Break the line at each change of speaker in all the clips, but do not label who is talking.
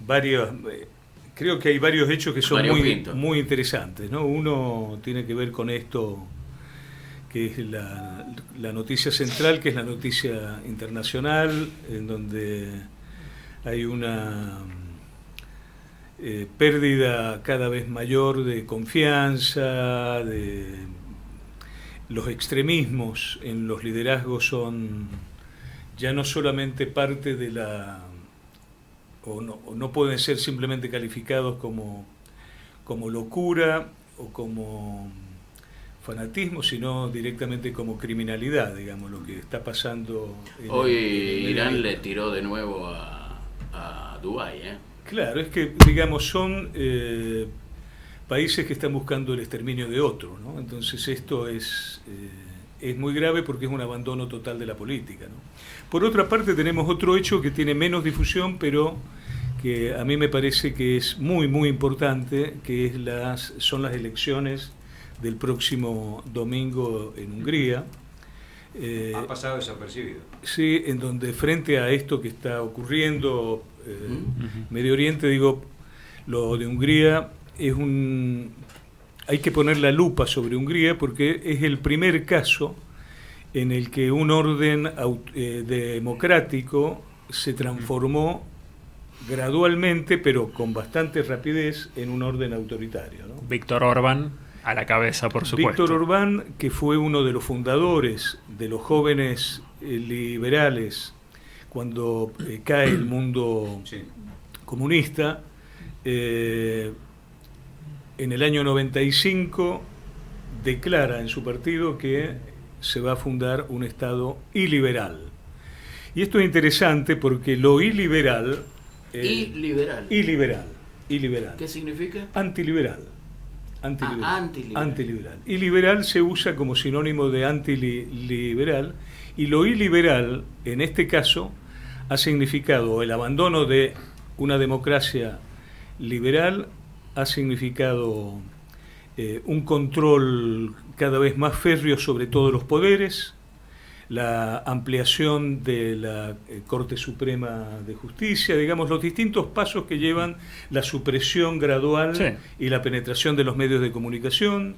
varios, creo que hay varios hechos que son
Variopinto.
muy interesantes, ¿no? Uno tiene que ver con esto, que es la noticia central, que es la noticia internacional, en donde hay una pérdida cada vez mayor de confianza, de los extremismos en los liderazgos son ya no solamente parte de o no pueden ser simplemente calificados como locura o como fanatismo, sino directamente como criminalidad, digamos, lo que está pasando.
Hoy Irán le tiró de nuevo a Dubái, ¿eh?
Claro, es que, digamos, son países que están buscando el exterminio de otro, ¿no? Entonces esto es muy grave porque es un abandono total de la política, ¿no? Por otra parte, tenemos otro hecho que tiene menos difusión, pero que a mí me parece que es muy importante, que es son las elecciones del próximo domingo en Hungría.
Ha pasado desapercibido.
Sí, en donde frente a esto que está ocurriendo, Medio Oriente, digo, lo de Hungría hay que poner la lupa sobre Hungría porque es el primer caso en el que un orden democrático se transformó gradualmente, pero con bastante rapidez, en un orden autoritario, ¿no?
Víctor Orbán a la cabeza, por supuesto.
Víctor Orbán, que fue uno de los fundadores de los jóvenes liberales cuando cae el mundo comunista, en el año 95 declara en su partido que se va a fundar un Estado iliberal. Y esto es interesante porque lo iliberal... Iliberal.
¿Qué significa?
Antiliberal.
Antiliberal.
Y liberal se usa como sinónimo de antiliberal, y lo iliberal, en este caso, ha significado el abandono de una democracia liberal, ha significado un control cada vez más férreo sobre todos los poderes, la ampliación de la Corte Suprema de Justicia, digamos, los distintos pasos que llevan la supresión gradual y la penetración de los medios de comunicación,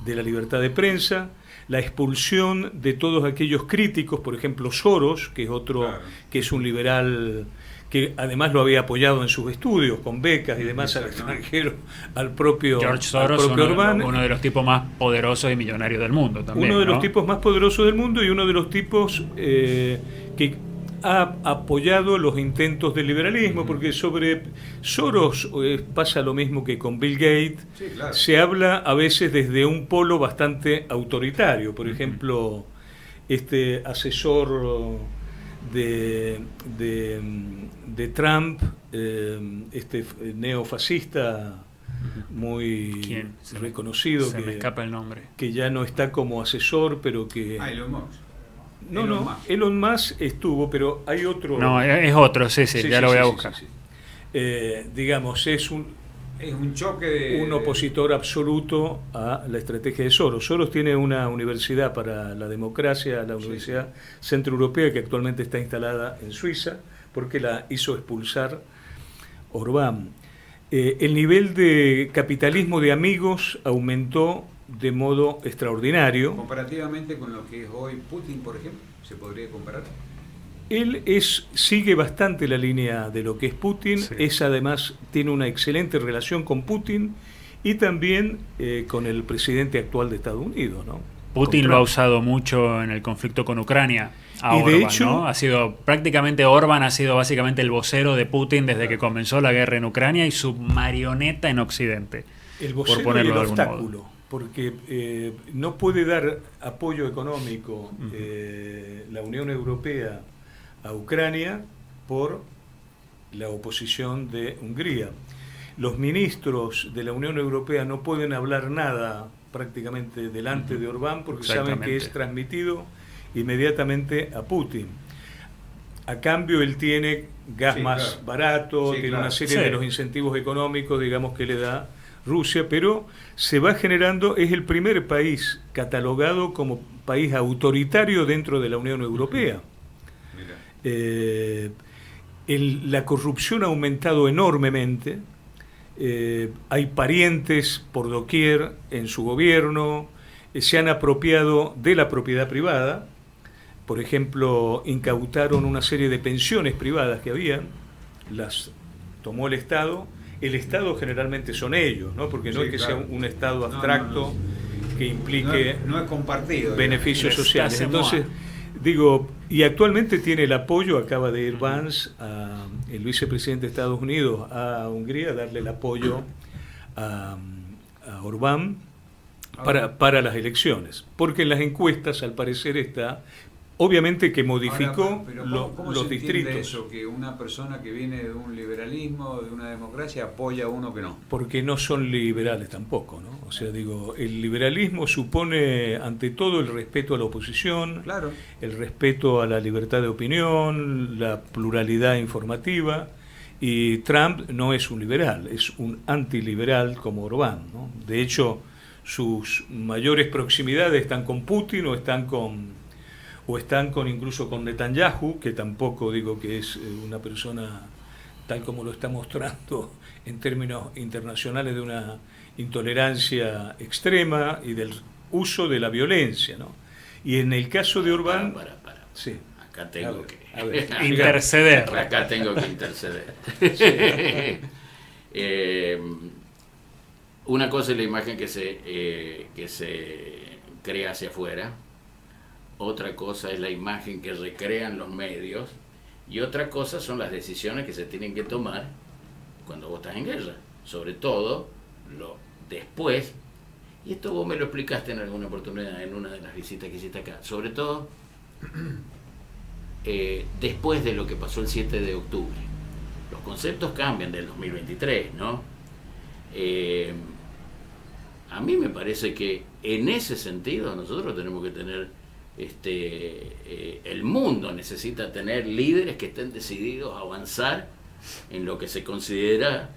de la libertad de prensa, la expulsión de todos aquellos críticos, por ejemplo Soros, que es otro, que es un liberal que además lo había apoyado en sus estudios, con becas y demás al extranjero, al propio
George Soros,
Orbán.
Uno de los tipos más poderosos y millonarios del mundo también.
Uno de
los
tipos más poderosos del mundo y uno de los tipos que ha apoyado los intentos del liberalismo, porque sobre Soros pasa lo mismo que con Bill Gates, se habla a veces desde un polo bastante autoritario. Por ejemplo, este asesor de Trump, este neofascista muy reconocido,
se me escapa el nombre,
que ya no está como asesor, pero que...
Elon Musk.
Elon Musk estuvo, pero hay otro...
No, es otro, ya lo voy a buscar.
Digamos, es un
choque de...
un opositor absoluto a la estrategia de Soros. Soros tiene una universidad para la democracia, la Universidad Centroeuropea, que actualmente está instalada en Suiza, porque la hizo expulsar Orbán. El nivel de capitalismo de amigos aumentó de modo extraordinario.
Comparativamente con lo que es hoy Putin, por ejemplo, ¿se podría comparar?
Él sigue bastante la línea de lo que es Putin, además tiene una excelente relación con Putin y también con el presidente actual de Estados Unidos, ¿no?
Putin lo ha usado mucho en el conflicto con Ucrania.
Y de hecho,
¿no? Ha sido prácticamente Orbán ha sido básicamente el vocero de Putin desde que comenzó la guerra en Ucrania y su marioneta en Occidente.
El vocero por ponerlo y el obstáculo, porque no puede dar apoyo económico la Unión Europea a Ucrania por la oposición de Hungría. Los ministros de la Unión Europea no pueden hablar nada prácticamente delante de Orbán porque saben que es transmitido inmediatamente a Putin. A cambio él tiene gas más barato, tiene una serie de los incentivos económicos, digamos, que le da Rusia, pero se va generando, es el primer país catalogado como país autoritario dentro de la Unión Europea. La corrupción ha aumentado enormemente. Hay parientes por doquier en su gobierno, se han apropiado de la propiedad privada. Por ejemplo, incautaron una serie de pensiones privadas que habían, las tomó el Estado. El Estado generalmente son ellos, ¿no? Porque no
Sí,
es que
claro.
sea un Estado abstracto que implique
no es compartido.
beneficios
digamos.
sociales.
Les
Entonces, digo, y actualmente tiene el apoyo, acaba de ir Vance, el vicepresidente de Estados Unidos, a Hungría, a darle el apoyo a Orbán para las elecciones. Porque en las encuestas, al parecer, está... Obviamente que modificó
Ahora, pero ¿cómo
los
se entiende
distritos.
eso? Que una persona que viene de un liberalismo, de una democracia, apoya a uno que no.
Porque no son liberales tampoco, ¿no? O sea, digo, el liberalismo supone ante todo el respeto a la oposición,
Claro.
el respeto a la libertad de opinión, la pluralidad informativa, y Trump no es un liberal, es un antiliberal como Orbán, ¿no? De hecho, sus mayores proximidades están con Putin o están incluso con Netanyahu, que tampoco digo que es una persona tal como lo está mostrando en términos internacionales, de una intolerancia extrema y del uso de la violencia, ¿no? Y en el caso de Orbán...
Para.
Sí.
Acá tengo
A ver,
Interceder.
Acá tengo que interceder. Una cosa es la imagen que se crea hacia afuera, otra cosa es la imagen que recrean los medios, y otra cosa son las decisiones que se tienen que tomar cuando vos estás en guerra, sobre todo después, y esto vos me lo explicaste en alguna oportunidad en una de las visitas que hiciste acá, sobre todo después de lo que pasó el 7 de octubre. Los conceptos cambian del 2023, ¿no? A mí me parece que en ese sentido nosotros tenemos que tener, el mundo necesita tener líderes que estén decididos a avanzar en lo que se considera,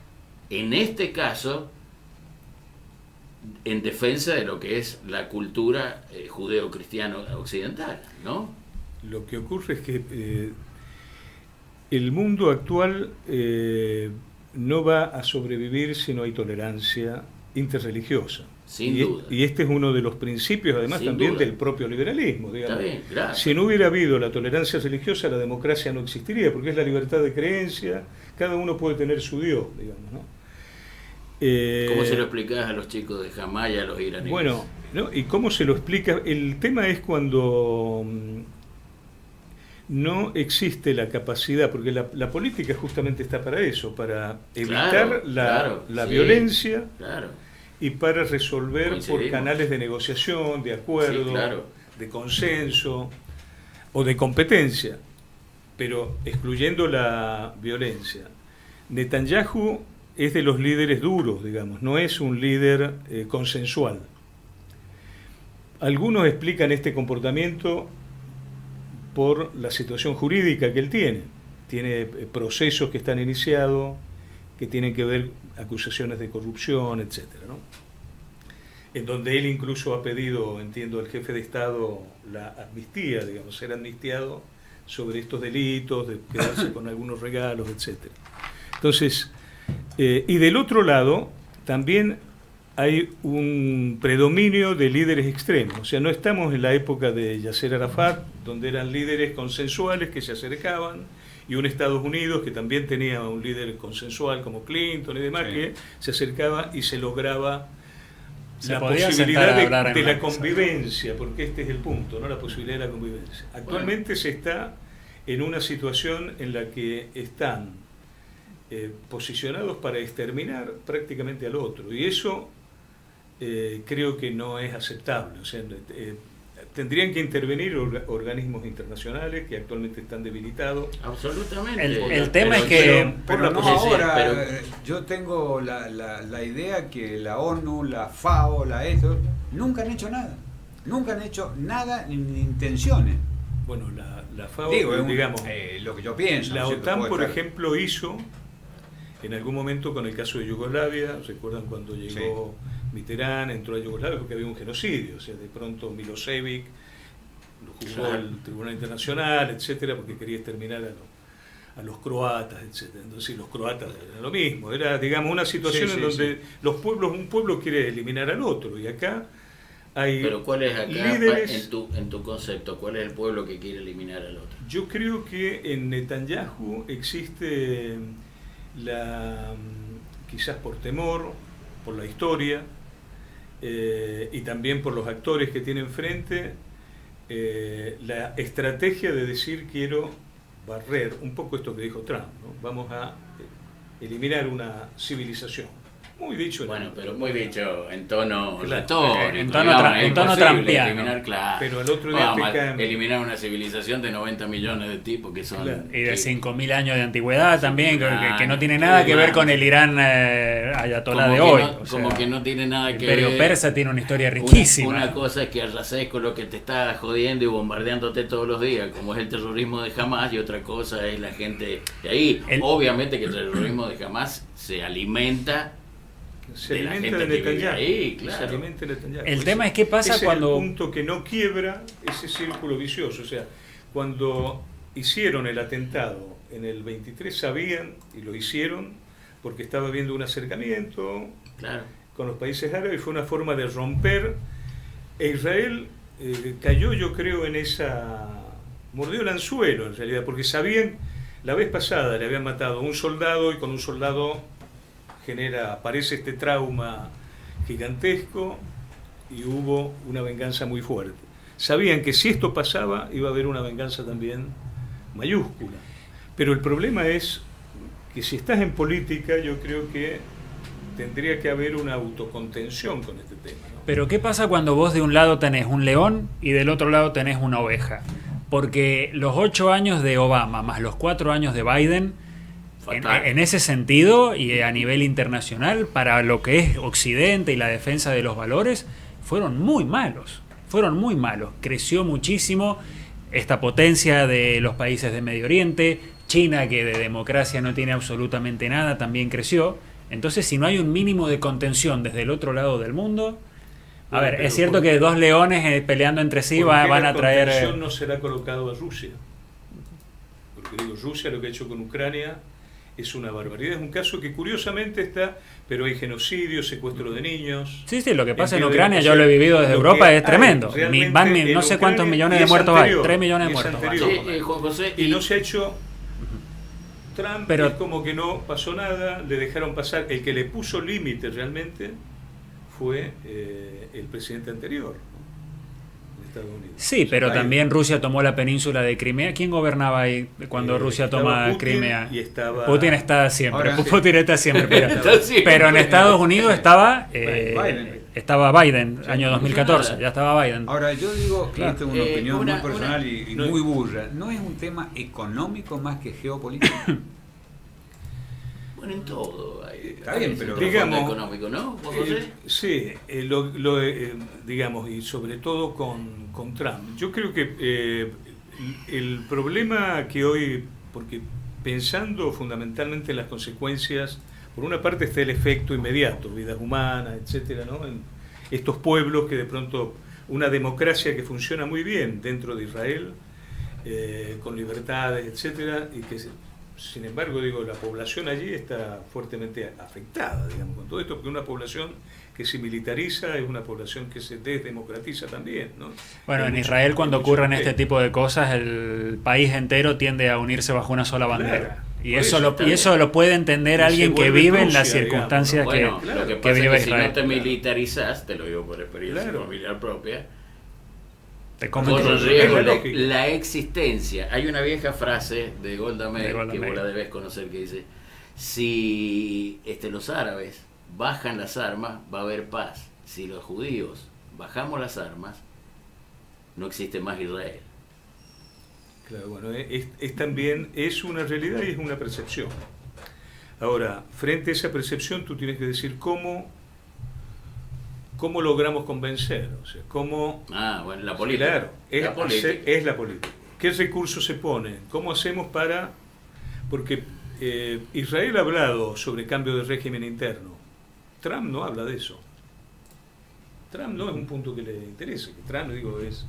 en este caso, en defensa de lo que es la cultura judeo-cristiana occidental, ¿no?
Lo que ocurre es que el mundo actual no va a sobrevivir si no hay tolerancia interreligiosa.
Sin duda.
Y este es uno de los principios, además,
Sin
también
duda.
del propio liberalismo, digamos.
Está bien, claro.
Si no hubiera habido la tolerancia religiosa, la democracia no existiría, porque es la libertad de creencia, cada uno puede tener su Dios, digamos, ¿no?
¿Cómo se lo explicás a los chicos de Jamás y a los iraníes?
Bueno, ¿no? ¿Y cómo se lo explica? El tema es cuando no existe la capacidad, porque la política justamente está para eso, para evitar la
sí,
violencia,
claro.
y para resolver por
Coincidimos.
canales de negociación, de acuerdo,
Sí, claro.
de consenso o de competencia, pero excluyendo la violencia. Netanyahu es de los líderes duros, digamos, no es un líder consensual. Algunos explican este comportamiento por la situación jurídica que él tiene. Tiene procesos que están iniciados, que tienen que ver acusaciones de corrupción, etcétera, ¿no? En donde él incluso ha pedido, entiendo, al jefe de Estado la amnistía, digamos, ser amnistiado sobre estos delitos, de quedarse con algunos regalos, etcétera. Entonces, y del otro lado, también hay un predominio de líderes extremos. O sea, no estamos en la época de Yasser Arafat, donde eran líderes consensuales que se acercaban, y un Estados Unidos que también tenía un líder consensual como Clinton y demás,
Sí.
que se acercaba y se lograba
Se
la
podía sentar
posibilidad
a hablar en
de
la
la
mesa.
convivencia, porque este es el punto, ¿no? La posibilidad de la convivencia. Actualmente se está en una situación en la que están posicionados para exterminar prácticamente al otro, y eso creo que no es aceptable. O sea, tendrían que intervenir organismos internacionales que actualmente están debilitados.
Absolutamente.
El tema es que-
Pero no
sí, sí,
ahora,
pero-
yo tengo la idea que la ONU, la FAO, nunca han hecho nada. Nunca han hecho nada ni intenciones.
Bueno, la FAO,
Digo, es
digamos,
lo que yo pienso.
la
¿no es cierto?
OTAN,
Puede
por
estar-
ejemplo, hizo en algún momento con el caso de Yugoslavia. ¿Recuerdan cuando llegó Mitterrand, entró a Yugoslavia porque había un genocidio? O sea, de pronto Milosevic lo juzgó
Claro.
el Tribunal Internacional, etcétera, porque quería exterminar a los croatas, etcétera. Entonces los croatas era lo mismo, era, digamos, una situación
Sí,
en
sí,
donde un pueblo quiere eliminar al otro, y acá hay
Pero ¿cuál es acá,
líderes.
en tu concepto, cuál es el pueblo que quiere eliminar al otro?
Yo creo que en Netanyahu existe quizás por temor, por la historia, y también por los actores que tiene enfrente, la estrategia de decir quiero barrer, un poco esto que dijo Trump, ¿no? Vamos a eliminar una civilización. Muy dicho.
Bueno, pero muy dicho en tono
Claro.
retórico.
En tono
digamos,
tra-
es
en tono
imposible
trumpiano.
eliminar, claro.
Pero al otro día
Vamos
te
a
caen.
eliminar una civilización de 90 millones de tipos que son...
Claro.
Y de
que-
5.000 años de antigüedad también, que no tiene
Sí,
nada que ver
claro.
con el Irán ayatolá
como
de
que
hoy.
no-
O sea,
como que no tiene nada
el
que
Imperio
ver.
Persa tiene una historia riquísima.
Una cosa es que arrases con lo que te está jodiendo y bombardeándote todos los días, como es el terrorismo de Hamas, y otra cosa es la gente de ahí. Obviamente que el terrorismo de Hamas se alimenta
Se
de la
alimenta
gente
de
que vive
Netanyahu.
ahí, claro.
Se alimenta de Netanyahu.
El tema es qué pasa
Ese
cuando-
es el punto que no quiebra ese círculo vicioso. O sea, cuando hicieron el atentado en el 23 sabían, y lo hicieron, porque estaba habiendo un acercamiento
Claro.
con los países árabes, y fue una forma de romper. E Israel cayó, yo creo, en esa... mordió el anzuelo, en realidad, porque sabían, la vez pasada le habían matado a un soldado, y con un soldado aparece este trauma gigantesco, y hubo una venganza muy fuerte. Sabían que si esto pasaba iba a haber una venganza también mayúscula. Pero el problema es que si estás en política, yo creo que tendría que haber una autocontención con este tema, ¿no?
Pero ¿qué pasa cuando vos de un lado tenés un león y del otro lado tenés una oveja? Porque los 8 años de Obama más los 4 años de Biden,
Fatal.
en ese sentido y a nivel internacional, para lo que es Occidente y la defensa de los valores, fueron muy malos. Fueron muy malos. Creció muchísimo esta potencia de los países de Medio Oriente. China, que de democracia no tiene absolutamente nada, también creció. Entonces, si no hay un mínimo de contención desde el otro lado del mundo... A
Bueno,
ver,
pero
es cierto
¿por
que dos leones peleando entre sí
¿Por qué
van
la
a traer...
contención no será colocado a Rusia? Porque digo, Rusia lo que ha hecho con Ucrania es una barbaridad. Es un caso que curiosamente está, pero hay genocidio, secuestro de niños.
Sí, sí, lo que pasa en
Entiendo,
Ucrania,
o
yo
sea,
lo he vivido desde
lo
Europa,
que
es tremendo.
hay realmente
Van
en
no sé cuántos
Ucrania,
millones
y
de
es
muertos
anterior,
hay, 3 millones de
y es
muertos.
anterior.
Sí, Juan José,
Y no se ha hecho. Trump
Pero-
es como que no pasó nada, le dejaron pasar. El que le puso límite realmente fue el presidente anterior, ¿no? de Estados Unidos.
Sí, pero
Biden.
también Rusia tomó la península de Crimea. ¿Quién gobernaba ahí cuando Rusia
estaba
toma
Putin
Crimea?
y estaba-
Putin está siempre.
Ahora sí.
Putin está siempre. Pero,
Está siempre.
pero en Estados Unidos estaba
Biden.
estaba Biden,
Sí,
año
no
2014,
nada.
ya estaba Biden.
Ahora, yo digo,
Claro.
esta es una opinión
una-
muy personal y
no-
muy burra, ¿no es un tema económico más que geopolítico?
bueno, en todo.
Está bien, pero-
Digamos-
económico, ¿no, Juan José?
Sí, digamos, y sobre todo con Trump. Yo creo que el problema que hoy, porque pensando fundamentalmente en las consecuencias, por una parte está el efecto inmediato, vidas humanas, etcétera, ¿no? En estos pueblos que de pronto, una democracia que funciona muy bien dentro de Israel, con libertades, etcétera, y que sin embargo, digo, la población allí está fuertemente afectada, digamos, con todo esto, porque una población que se militariza es una población que se desdemocratiza también, ¿no?
Bueno,
Hay
en
mucho-
Israel cuando
hay mucho
ocurren
respeto.
este tipo de cosas, el país entero tiende a unirse bajo una sola bandera.
Claro,
Y
por
eso,
eso
y eso lo puede entender
Y se
alguien que
vuelve
vive en
Rusia,
las circunstancias
Bueno,
que,
lo que
que
pasa
vive
es que si
Israel.
no te militarizás, te lo digo por experiencia
Claro.
familiar propia,
Te comen
corre
todo.
el riesgo
Es la lógica.
la existencia. Hay una vieja frase de Golda Meir,
De Golda
que vos
Meir.
la debes conocer, que dice: si los árabes bajan las armas, va a haber paz. Si los judíos bajamos las armas, no existe más Israel.
Claro, bueno, es también, es una realidad y es una percepción. Ahora, frente a esa percepción, tú tienes que decir cómo logramos convencer, o sea, cómo...
Ah, bueno, la política.
Claro, es
la política.
es la política. ¿Qué recursos se ponen? ¿Cómo hacemos para...? Porque Israel ha hablado sobre cambio de régimen interno. Trump no habla de eso. Trump no es un punto que le interese. Que Trump, digo, es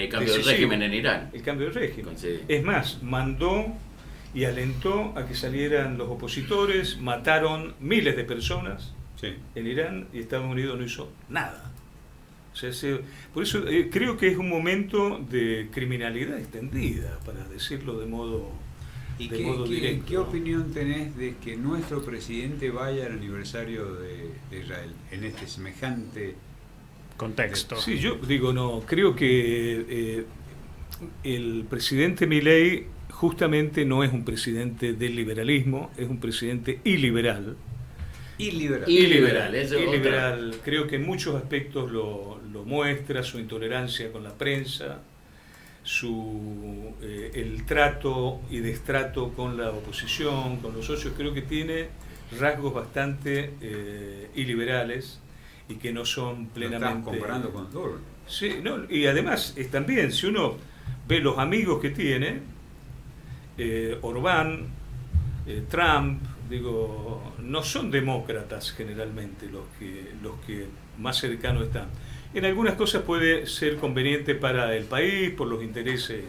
Cambio de
decisivo.
régimen en Irán.
el cambio de régimen.
Coincide.
Es más, mandó y alentó a que salieran los opositores, mataron miles de personas
Sí.
en Irán y Estados Unidos no hizo nada. O sea, por eso creo que es un momento de criminalidad extendida, para decirlo de modo,
¿Y
de modo directo.
qué opinión tenés de que nuestro presidente vaya al aniversario de Israel en este semejante
Contexto.
Sí, yo digo, no, creo que el presidente Milei justamente no es un presidente del liberalismo, es un presidente iliberal.
iliberal?
Iliberal, eso es
Iliberal, creo que en muchos aspectos lo muestra, su intolerancia con la prensa, el trato y destrato con la oposición, con los socios, creo que tiene rasgos bastante iliberales y que no son plenamente...
Lo estás comparando con Duro.
Sí, no, y además también, si uno ve los amigos que tiene, Orbán, Trump, digo, no son demócratas generalmente los que más cercanos están. En algunas cosas puede ser conveniente para el país por los intereses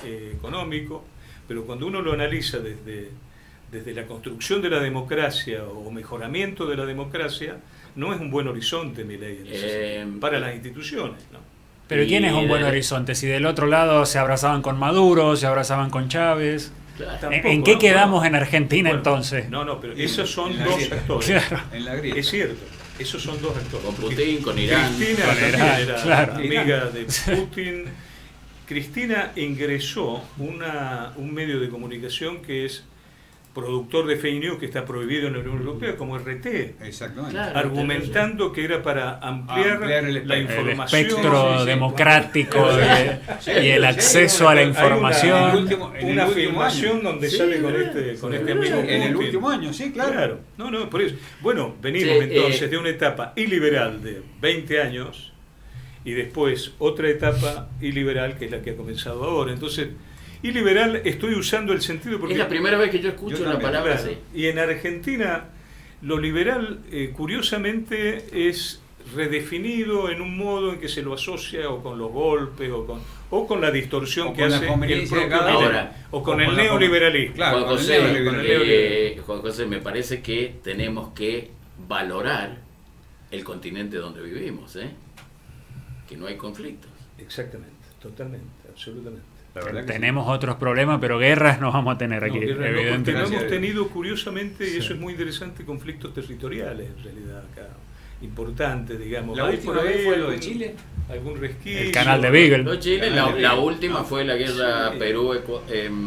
económicos, pero cuando uno lo analiza desde la construcción de la democracia o mejoramiento de la democracia, no es un buen horizonte, Milei, en ese sentido, para las instituciones, ¿no?
Pero ¿quién es un buen horizonte? Si del otro lado se abrazaban con Maduro, se abrazaban con Chávez.
Claro.
Tampoco,
¿En qué
¿no?
quedamos en Argentina
Bueno,
entonces?
No, pero esos son
en la
dos
grieta.
actores.
Claro.
En la grieta.
Es cierto, esos son dos actores.
Con Putin, con Irán.
Cristina
Con
también
Irán,
era
claro.
amiga de Putin. Cristina ingresó un medio de comunicación que es productor de fake news, que está prohibido en la Unión Europea, como RT,
Exactamente.
Claro.
argumentando que era para ampliar la
El
información.
espectro
Sí, sí.
democrático
Sí,
y el
sí,
acceso a la
hay una-
información.
en el
Una
último
afirmación
año.
donde
Sí,
sale con
¿verdad?
este amigo
En el
Putin.
último año, sí, claro.
Claro, no, por eso. Bueno, venimos
Sí,
entonces de una etapa iliberal de 20 años y después otra etapa iliberal que es la que ha comenzado ahora. Entonces, iliberal estoy usando el sentido porque...
Es la primera vez que yo escucho
Yo
la
también,
palabra
Claro,
así.
y en Argentina lo liberal, curiosamente, es redefinido en un modo en que se lo asocia o con los golpes o con la distorsión
O
que
con la
hace el
conveniencia de
propio
cada
uno.
liberal, o con
O
el
con la-
neoliberalismo.
Claro,
Juan
con el
José,
neoliberalismo.
Juan José, me parece que tenemos que valorar el continente donde vivimos, que no hay conflictos.
Exactamente, totalmente, absolutamente.
La verdad que
Tenemos otros problemas, pero guerras no vamos a tener aquí,
No, guerra no, porque
evidentemente.
no
Gracias
hemos
a Dios.
tenido, curiosamente, y
Sí.
eso es muy interesante, conflictos territoriales en realidad acá, importantes, digamos.
La
Hay
última
por ahí
vez fue lo de
algún-
Chile.
Algún resquicio.
El canal de Beagle.
No, Chile, la última fue la guerra
Sí.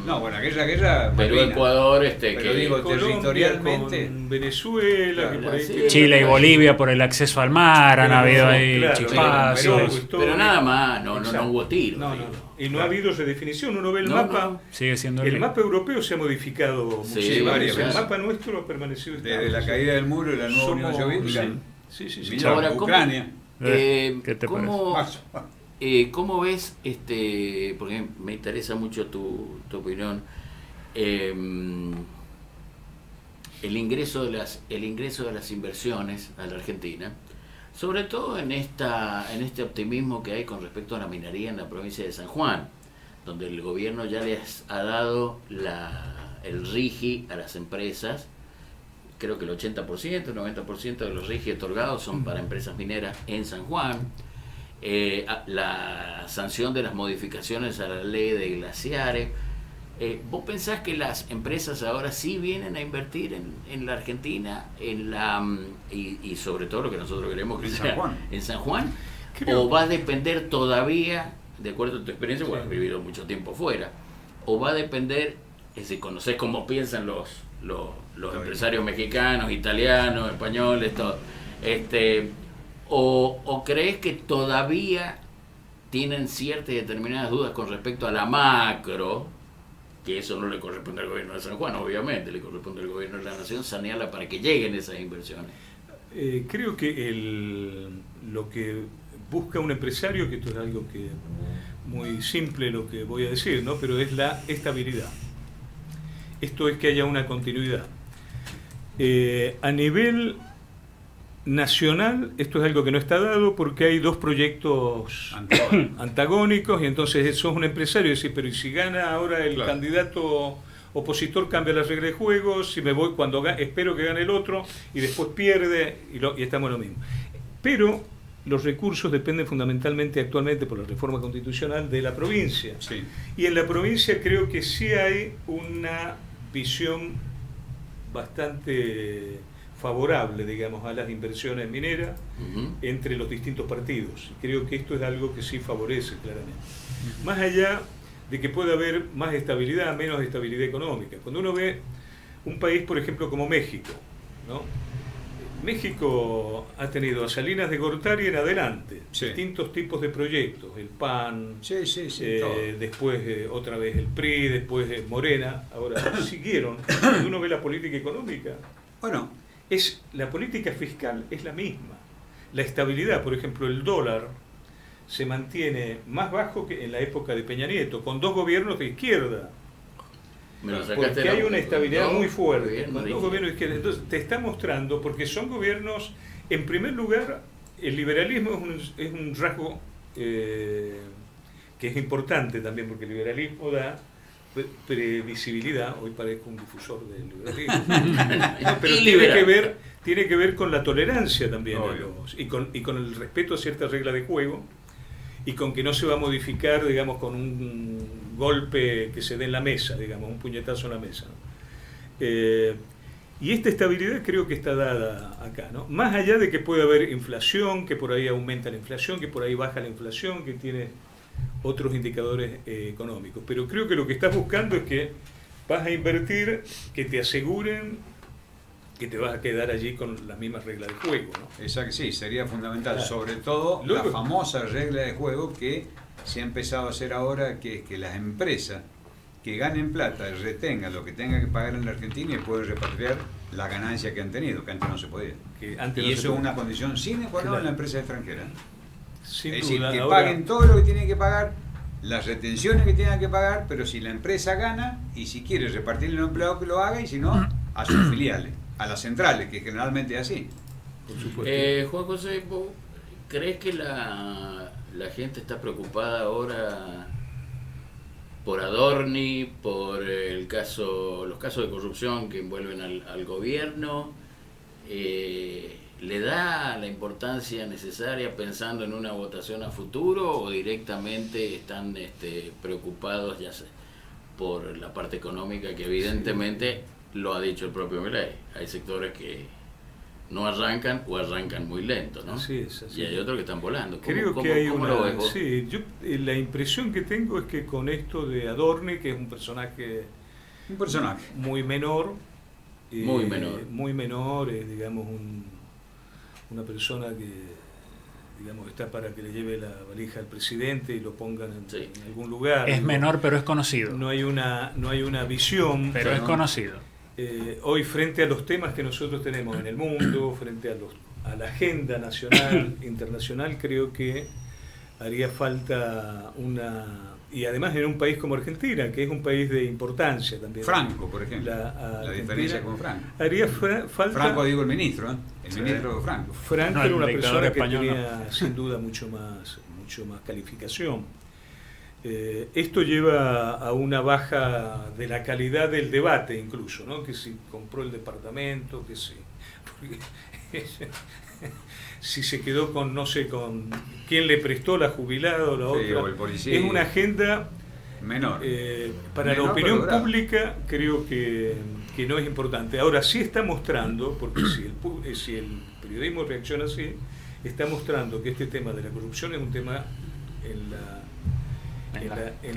No, bueno, guerra malvina.
Perú-Ecuador,
Pero
que
digo,
Colombia
territorialmente.
con Venezuela,
Claro,
que por ahí
sí.
tiene-
Chile y Bolivia por el acceso al mar, han
Claro,
habido ahí
claro,
chispazos.
pero nada más, no
Exacto.
hubo tiros.
No. Y no
Claro.
ha habido redefinición. Uno ve el
No,
mapa.
no.
Sigue siendo
El mapa europeo se ha modificado
Sí,
muchísimo.
varias
El
veces.
mapa nuestro ha permanecido estable.
Desde la caída del muro y la nueva Unión
Somos-
Soviética.
Sí.
Mira,
Ahora, ¿cómo-
Ucrania.
¿Qué te
¿cómo,
Marzo.
¿Cómo ves, porque me interesa mucho tu opinión, el ingreso de las inversiones a la Argentina, sobre todo en este optimismo que hay con respecto a la minería en la provincia de San Juan, donde el gobierno ya les ha dado el RIGI a las empresas? Creo que el 80%, el 90% de los RIGI otorgados son para empresas mineras en San Juan. La sanción de las modificaciones a la ley de glaciares. ¿Vos pensás que las empresas ahora sí vienen a invertir en la Argentina y sobre todo lo que nosotros queremos que
En
sea
San Juan?
en San Juan?
Creo-
¿O va a depender todavía, de acuerdo a tu experiencia, porque has vivido mucho tiempo fuera, o va a depender, es decir, conocés cómo piensan los empresarios mexicanos, italianos, españoles, todo, o crees que todavía tienen ciertas y determinadas dudas con respecto a la macro, que eso no le corresponde al gobierno de San Juan, obviamente, le corresponde al gobierno de la nación sanearla para que lleguen esas inversiones?
Creo que lo que busca un empresario, que esto es algo que muy simple lo que voy a decir, ¿no? Pero es la estabilidad. Esto es que haya una continuidad. A nivel nacional, esto es algo que no está dado porque hay dos proyectos antagónicos y entonces sos un empresario y decís, pero ¿y si gana ahora el
Claro.
candidato opositor cambia las reglas de juego, si me voy cuando espero que gane el otro y después pierde y estamos en lo mismo. Pero los recursos dependen fundamentalmente actualmente por la reforma constitucional de la provincia.
Sí.
Y en la provincia creo que sí hay una visión bastante favorable, digamos, a las inversiones mineras entre los distintos partidos. Creo que esto es algo que sí favorece claramente. Más allá de que pueda haber más estabilidad, menos estabilidad económica. Cuando uno ve un país, por ejemplo, como México, ¿no? México ha tenido a Salinas de Gortari en adelante,
sí,
distintos tipos de proyectos, el PAN,
sí,
después otra vez el PRI, después Morena, ahora siguieron. Cuando uno ve la política económica,
bueno,
la política fiscal es la misma. La estabilidad, por ejemplo, el dólar se mantiene más bajo que en la época de Peña Nieto, con dos gobiernos de izquierda. Porque hay una estabilidad muy fuerte con dos gobiernos de izquierda. Entonces te está mostrando, porque son gobiernos, en primer lugar, el liberalismo es un rasgo que es importante también, porque el liberalismo da previsibilidad. Hoy parezco un difusor del liberalismo. No, pero tiene que ver con la tolerancia también y con el respeto a ciertas reglas de juego, y con que no se va a modificar, digamos, con un golpe que se dé en la mesa, digamos, un puñetazo en la mesa, ¿no? Y esta estabilidad creo que está dada acá, ¿no? Más allá de que puede haber inflación, que por ahí aumenta la inflación, que por ahí baja la inflación, que tiene otros indicadores económicos. Pero creo que lo que estás buscando es que vas a invertir, que te aseguren que te vas a quedar allí con las mismas reglas de juego, ¿no?
Exacto, sí, sería fundamental, claro. Sobre todo
luego,
la famosa regla de juego que se ha empezado a hacer ahora, que es que las empresas que ganen plata retengan lo que tengan que pagar en la Argentina y pueden repatriar la ganancia que han tenido, que antes no se podía. Y eso es una condición sine qua non en la empresa extranjera.
Sin
es
duda,
decir, que
ahora
paguen todo lo que tienen que pagar, las retenciones que tengan que pagar, pero si la empresa gana y si quiere repartirle a los empleados, que lo haga, y si no, a sus filiales, a las centrales, que generalmente es así.
Por supuesto.
Juan José, ¿vos crees que la gente está preocupada ahora por Adorni, por los casos de corrupción que envuelven al gobierno? ¿Le da la importancia necesaria pensando en una votación a futuro, o directamente están preocupados ya sea por la parte económica, que evidentemente lo ha dicho el propio Milei? Hay sectores que no arrancan o arrancan muy lento, ¿no?
Así es, así
y hay otros que están volando.
Creo que hay una... Sí, la impresión que tengo es que con esto de Adorni, que es un personaje muy menor, muy menor, es, digamos, una persona que, digamos, está para que le lleve la valija al presidente y lo pongan en algún lugar.
Es menor, pero es conocido.
No hay una visión.
Pero es conocido.
Hoy, frente a los temas que nosotros tenemos en el mundo, frente a la agenda nacional, internacional, creo que haría falta y además en un país como Argentina, que es un país de importancia también.
Franco, por ejemplo, la diferencia con Franco.
Haría falta...
Franco, digo, el ministro, el ministro Franco.
Franco era una persona que tenía sin duda mucho más calificación. Esto lleva a una baja de la calidad del debate incluso, ¿no? Que si compró el departamento, que si se quedó con, no sé, con quién le prestó la jubilada o la otra.
O el policía.
Es una agenda
menor.
Para la opinión pública creo que no es importante. Ahora sí está mostrando, porque si el periodismo reacciona así, está mostrando que este tema de la corrupción es un tema en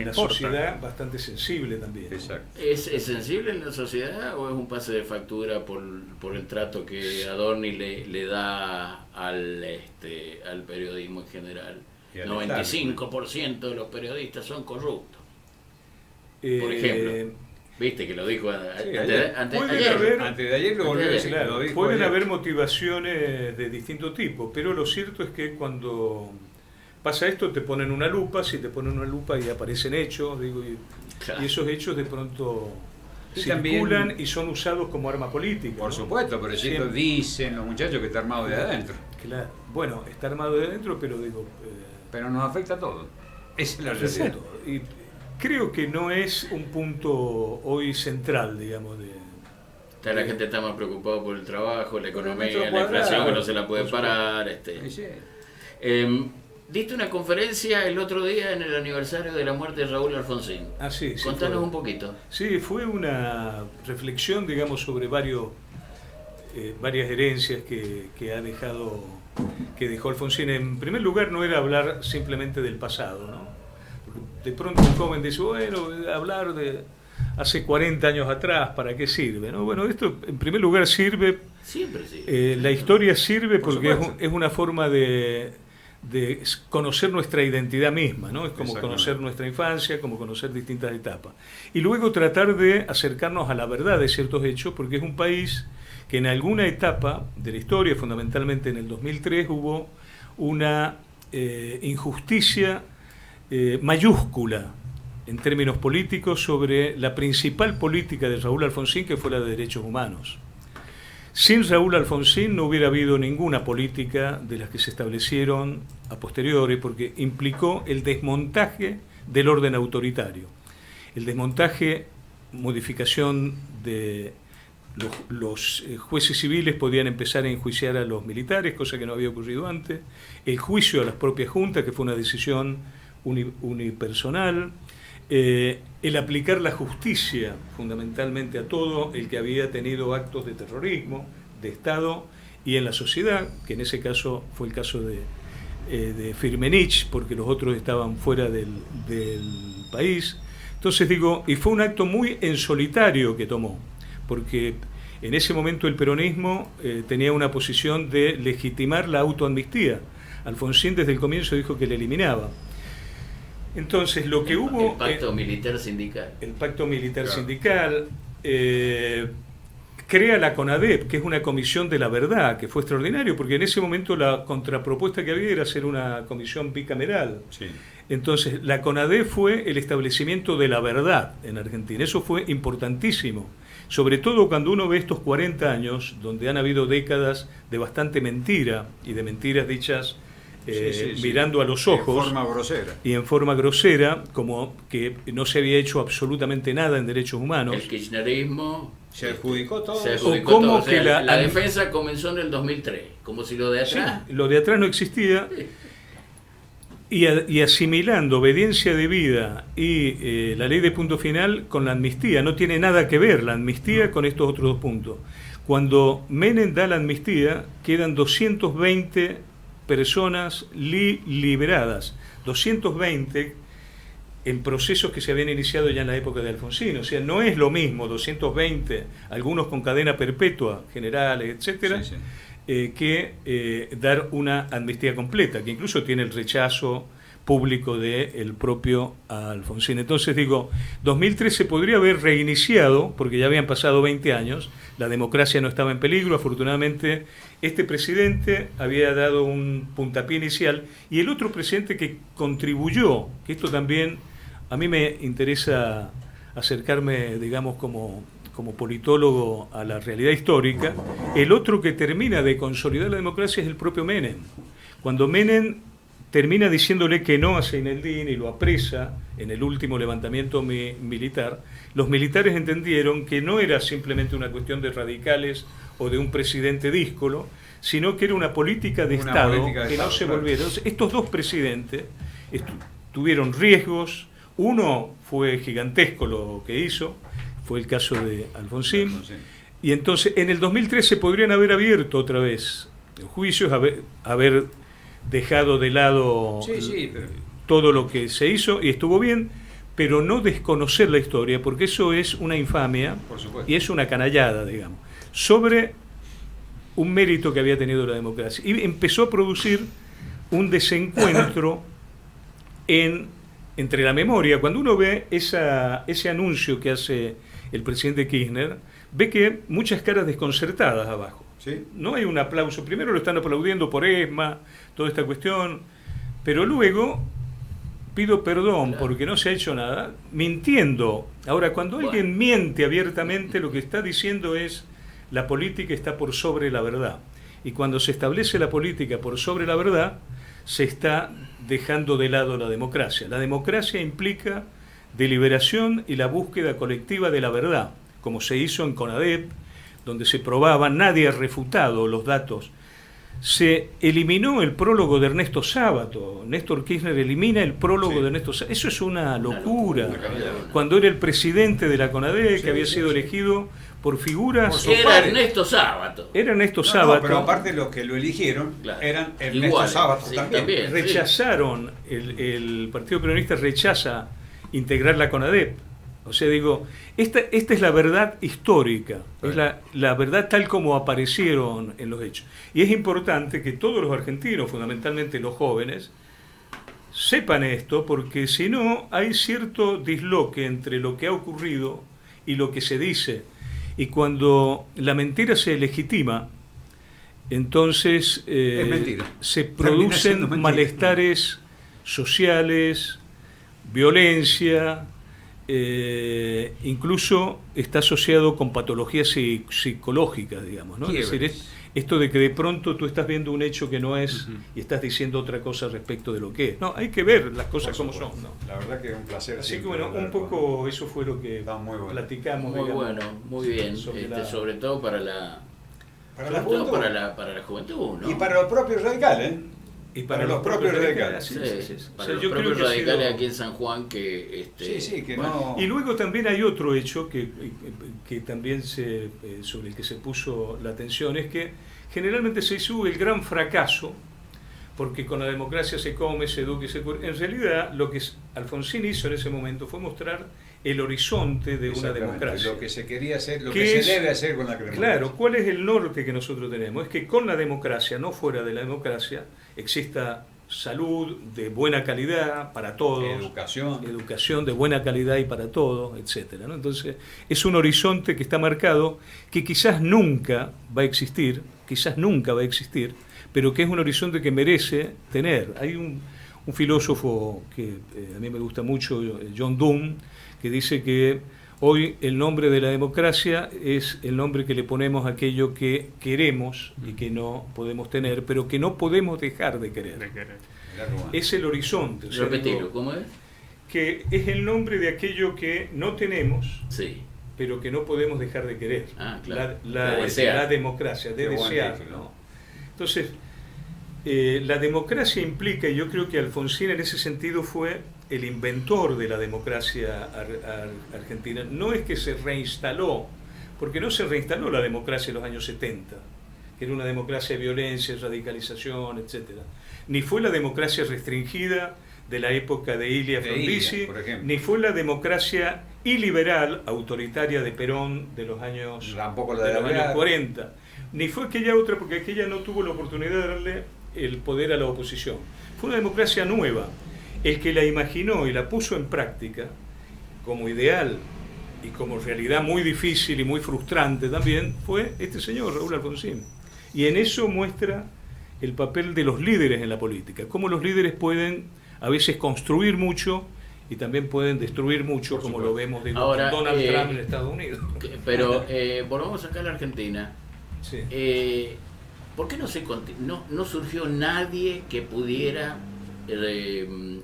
la sociedad bastante sensible también.
Exacto.
¿Es sensible en la sociedad o es un pase de factura por el trato que Adorni le da al periodismo en general? 95% de los periodistas son corruptos, por ejemplo. Viste que lo dijo antes
de ayer, lo volvió a decir.
Claro, pueden haber motivaciones de distinto tipo, pero lo cierto es que cuando pasa esto te ponen una lupa, si te ponen una lupa y aparecen hechos, y esos hechos de pronto circulan también, y son usados como arma política.
Por supuesto, pero siempre dicen los muchachos que está armado de adentro.
Claro. Bueno, está armado de adentro, pero pero
nos afecta a todos. Esa es la realidad.
Creo que no es un punto hoy central, digamos,
La gente está más preocupada por el trabajo, la
Por el
economía,
metro
la inflación
cuadrado,
que no se la puede
por
parar.
Sí, sí.
Diste una conferencia el otro día en el aniversario de la muerte de Raúl Alfonsín.
Ah, sí, sí,
Contanos
fue.
un poquito.
Sí, fue una reflexión, digamos, sobre varias herencias que ha dejado, que dejó Alfonsín. En primer lugar, no era hablar simplemente del pasado, ¿no? Porque de pronto un joven dice, bueno, hablar de hace 40 años atrás, ¿para qué sirve? ¿No? Bueno, esto en primer lugar sirve,
Siempre sí.
la historia sirve
Por
porque
supuesto.
es una forma de conocer nuestra identidad misma, ¿no? Es como
Exactamente.
conocer nuestra infancia, como conocer distintas etapas. Y luego tratar de acercarnos a la verdad de ciertos hechos, porque es un país que en alguna etapa de la historia, fundamentalmente en el 2003, hubo una injusticia mayúscula en términos políticos sobre la principal política de Raúl Alfonsín, que fue la de derechos humanos. Sin Raúl Alfonsín no hubiera habido ninguna política de las que se establecieron a posteriori, porque implicó el desmontaje del orden autoritario, el desmontaje, modificación de los jueces civiles podían empezar a enjuiciar a los militares, cosa que no había ocurrido antes, el juicio a las propias juntas, que fue una decisión unipersonal, el aplicar la justicia fundamentalmente a todo el que había tenido actos de terrorismo, de Estado y en la sociedad, que en ese caso fue el caso de Firmenich, porque los otros estaban fuera del país. Entonces digo, y fue un acto muy en solitario que tomó, porque en ese momento el peronismo tenía una posición de legitimar la autoamnistía. Alfonsín desde el comienzo dijo que la eliminaba. Entonces lo que hubo...
El pacto militar sindical.
El pacto militar
Claro.
sindical crea la CONADEP, que es una comisión de la verdad, que fue extraordinario, porque en ese momento la contrapropuesta que había era hacer una comisión bicameral.
Sí.
Entonces, la CONADEP fue el establecimiento de la verdad en Argentina. Eso fue importantísimo. Sobre todo cuando uno ve estos 40 años, donde han habido décadas de bastante mentira y de mentiras dichas mirando a los ojos.
En forma grosera.
Y en forma grosera, como que no se había hecho absolutamente nada en derechos humanos.
El kirchnerismo
Se adjudicó todo.
se
eso.
adjudicó
O cómo
todo. O sea,
que la-
defensa comenzó en el 2003, como si lo de
Sí,
atrás...
lo de atrás no existía. Y asimilando obediencia debida y la ley de punto final con la amnistía. No tiene nada que ver la amnistía con estos otros dos puntos. Cuando Menem da la amnistía, quedan 220 personas liberadas. 220 en procesos que se habían iniciado ya en la época de Alfonsín. O sea, no es lo mismo 220, algunos con cadena perpetua, generales, etcétera,
Sí, sí.
que dar una amnistía completa, que incluso tiene el rechazo público del propio Alfonsín. Entonces digo, 2013 podría haber reiniciado, porque ya habían pasado 20 años, la democracia no estaba en peligro, afortunadamente este presidente había dado un puntapié inicial, y el otro presidente que contribuyó, que esto también a mí me interesa acercarme, digamos, como politólogo a la realidad histórica, el otro que termina de consolidar la democracia es el propio Menem. Cuando Menem termina diciéndole que no a Seineldin y lo apresa en el último levantamiento militar, los militares entendieron que no era simplemente una cuestión de radicales o de un presidente díscolo, sino que era una política de
Una
Estado
política de
que
Estado,
no se
claro.
volviera. Entonces, estos dos presidentes tuvieron riesgos. Uno fue gigantesco lo que hizo, fue el caso de Alfonsín.
Alfonsín.
Y entonces en el 2013 podrían haber abierto otra vez juicios, haber dejado de lado
Sí, pero
todo lo que se hizo y estuvo bien, pero no desconocer la historia, porque eso es una infamia
por supuesto.
y es una canallada, digamos, sobre un mérito que había tenido la democracia. Y empezó a producir un desencuentro entre la memoria. Cuando uno ve ese anuncio que hace el presidente Kirchner, ve que muchas caras desconcertadas abajo.
¿Sí?
No hay un aplauso. Primero lo están aplaudiendo por ESMA, toda esta cuestión, pero luego pido perdón
Claro.
porque no se ha hecho nada, mintiendo. Ahora, cuando alguien miente abiertamente, lo que está diciendo es la política está por sobre la verdad. Y cuando se establece la política por sobre la verdad, se está dejando de lado la democracia. La democracia implica de liberación y la búsqueda colectiva de la verdad, como se hizo en CONADEP, donde se probaba, nadie ha refutado los datos. Se eliminó el prólogo de Ernesto Sábato. Néstor Kirchner elimina el prólogo de Ernesto Sábato. Eso es una locura. Cuando era el presidente de la CONADEP, que había sido elegido por figuras...
Era Ernesto Sábato.
Era Ernesto Sábato.
Pero aparte los que lo eligieron eran Ernesto
Igual,
Sábato
sí,
también.
Rechazaron, el Partido Peronista rechaza integrar la CONADEP. O sea, digo, esta es la verdad histórica, es la verdad tal como aparecieron en los hechos. Y es importante que todos los argentinos, fundamentalmente los jóvenes, sepan esto, porque si no hay cierto disloque entre lo que ha ocurrido y lo que se dice. Y cuando la mentira se legitima, entonces se producen malestares sociales, violencia, incluso está asociado con patologías psicológicas, digamos, ¿no? Es decir, esto de que de pronto tú estás viendo un hecho que no es y estás diciendo otra cosa respecto de lo que es. No, hay que ver las cosas como son, ¿no?
La verdad que es un placer.
Así que bueno, un poco eso fue lo que platicamos.
Muy bueno, muy bien. Sobre todo para la juventud, ¿no?
Y para los propios radicales,
Y para los propios radicales.
Para los propios radicales aquí en San Juan que...
no...
Y luego también hay otro hecho que también sobre el que se puso la atención, es que generalmente se hizo el gran fracaso, porque con la democracia se come, se educa y se cura. En realidad lo que Alfonsín hizo en ese momento fue mostrar el horizonte de una democracia.
Lo que se quería hacer, lo que se debe hacer con la democracia.
Claro, ¿cuál es el norte que nosotros tenemos? Es que con la democracia, no fuera de la democracia, exista salud de buena calidad para todos, educación de buena calidad y para todos, etcétera, ¿no? Entonces, es un horizonte que está marcado, que quizás nunca va a existir, pero que es un horizonte que merece tener. Hay un filósofo que a mí me gusta mucho, John Donne, que dice que hoy el nombre de la democracia es el nombre que le ponemos a aquello que queremos y que no podemos tener, pero que no podemos dejar de querer. Es el horizonte.
Repetirlo, ¿cómo es?
Que es el nombre de aquello que no tenemos, pero que no podemos dejar de querer.
Claro.
La democracia, de desear, ¿no? Entonces, la democracia implica, y yo creo que Alfonsín en ese sentido fue el inventor de la democracia argentina. No es que se reinstaló, porque no se reinstaló la democracia en los años 70, que era una democracia de violencia, radicalización, etcétera. Ni fue la democracia restringida de la época de Ilia Frondizi, ni fue la democracia iliberal, autoritaria de Perón de los años 40, ni fue aquella otra, porque aquella no tuvo la oportunidad de darle el poder a la oposición. Fue una democracia nueva. El que la imaginó y la puso en práctica como ideal y como realidad muy difícil y muy frustrante también fue este señor, Raúl Alfonsín. Y en eso muestra el papel de los líderes en la política, cómo los líderes pueden a veces construir mucho y también pueden destruir mucho, como lo vemos con Donald Trump en Estados Unidos.
Pero volvamos acá a la Argentina. ¿Por qué no surgió nadie que pudiera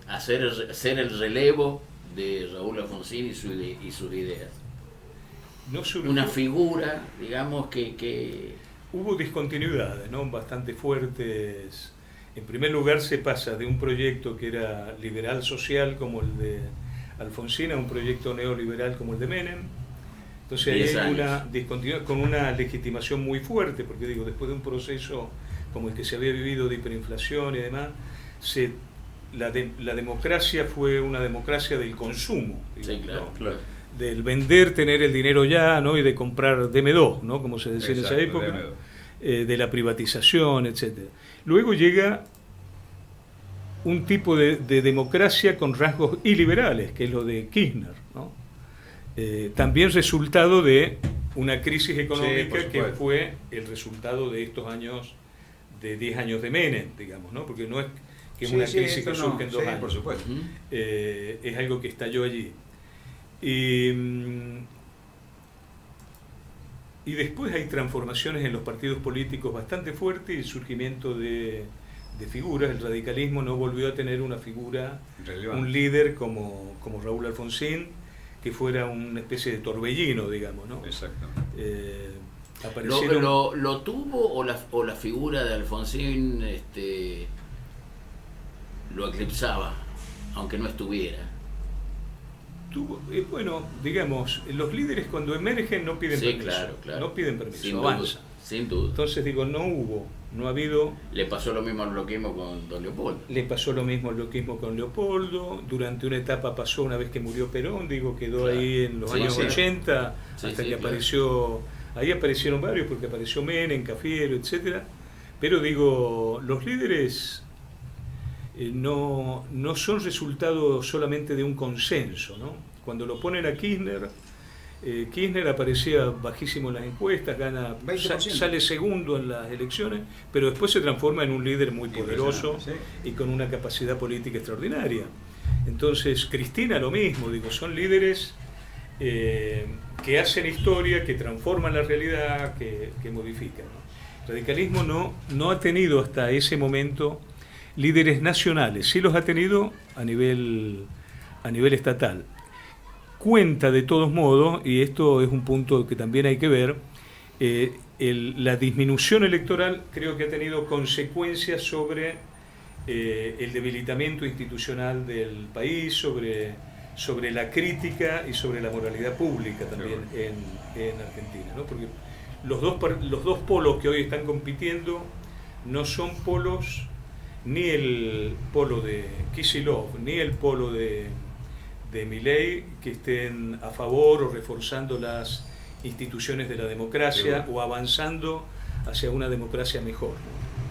hacer el relevo de Raúl Alfonsín y sus ideas?
No surgió.
Una figura, digamos, que...
Hubo discontinuidades, ¿no? Bastante fuertes. En primer lugar, se pasa de un proyecto que era liberal social como el de Alfonsín a un proyecto neoliberal como el de Menem. Entonces hay una discontinuidad con una legitimación muy fuerte, porque digo, después de un proceso como el que se había vivido de hiperinflación y demás, la democracia fue una democracia del consumo, digamos, ¿no? Del vender, tener el dinero ya, ¿no? Y de comprar DM2, ¿no? Como se decía en esa época, de la privatización, etcétera. Luego llega un tipo de democracia con rasgos iliberales, que es lo de Kirchner, ¿no? También resultado de una crisis económica que fue el resultado de estos años, de 10 años de Menem, digamos, ¿no? Porque no es que es una crisis que surge en 2 años.
Por supuesto.
Es algo que estalló allí. Y después hay transformaciones en los partidos políticos bastante fuertes y el surgimiento de figuras. El radicalismo no volvió a tener una figura,
Relevante.
un líder como Raúl Alfonsín, que fuera una especie de torbellino, digamos, ¿no?
Exacto.
Aparecieron...
¿Lo tuvo o la figura de Alfonsín lo eclipsaba, aunque no estuviera?
Bueno, digamos, los líderes cuando emergen no piden
Sí,
permiso.
claro.
No piden permiso,
Sin
avanzan.
duda, sin duda.
Entonces digo, no ha habido...
Le pasó lo mismo al bloquismo con don Leopoldo.
Le pasó lo mismo al bloquismo con Leopoldo, durante una etapa pasó una vez que murió Perón, digo, quedó
Claro.
ahí en los
Sí,
años
sí.
80,
Sí,
hasta
sí,
que
claro.
apareció, ahí aparecieron varios, porque apareció Menem, Cafiero, etcétera. Pero digo, los líderes no son resultado solamente de un consenso, ¿no? Cuando lo ponen a Kirchner, Kirchner aparecía bajísimo en las encuestas, gana,
20%.
sale segundo en las elecciones, pero después se transforma en un líder muy poderoso
Impresionante,
y con una capacidad política extraordinaria. Entonces, Cristina lo mismo, digo, son líderes que hacen historia, que transforman la realidad, que modifican, ¿no? El radicalismo no ha tenido hasta ese momento líderes nacionales, sí los ha tenido a nivel estatal. Cuenta de todos modos, y esto es un punto que también hay que ver, la disminución electoral creo que ha tenido consecuencias sobre el debilitamiento institucional del país, sobre la crítica y sobre la moralidad pública también en Argentina, ¿no? Porque los dos polos que hoy están compitiendo no son polos, ni el polo de Kicillof, ni el polo de Milei, que estén a favor o reforzando las instituciones de la democracia o avanzando hacia una democracia mejor.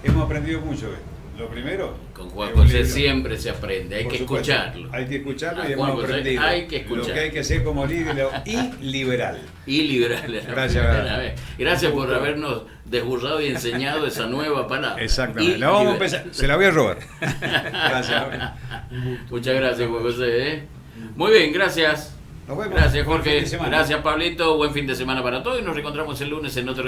Hemos aprendido mucho hoy. Lo primero,
Con Juan
es un
José
libro.
siempre se aprende, hay
Por
que
supuesto,
escucharlo.
Hay que escucharlo
A
y
Juan
hemos
José
aprendido
hay que
lo
escuchar.
que hay que hacer como líder y liberal.
Y liberal.
Gracias.
Gracias por habernos desburrado y enseñado esa nueva palabra.
Exactamente.
Y
La vamos a
liberal.
empezar. Se la voy a robar. Gracias.
Muchas gracias, Juan José. Muy bien, gracias.
Nos vemos.
Gracias,
Buen fin
Jorge.
de semana.
Gracias, Pablito. Buen fin de semana para todos y nos reencontramos el lunes en otro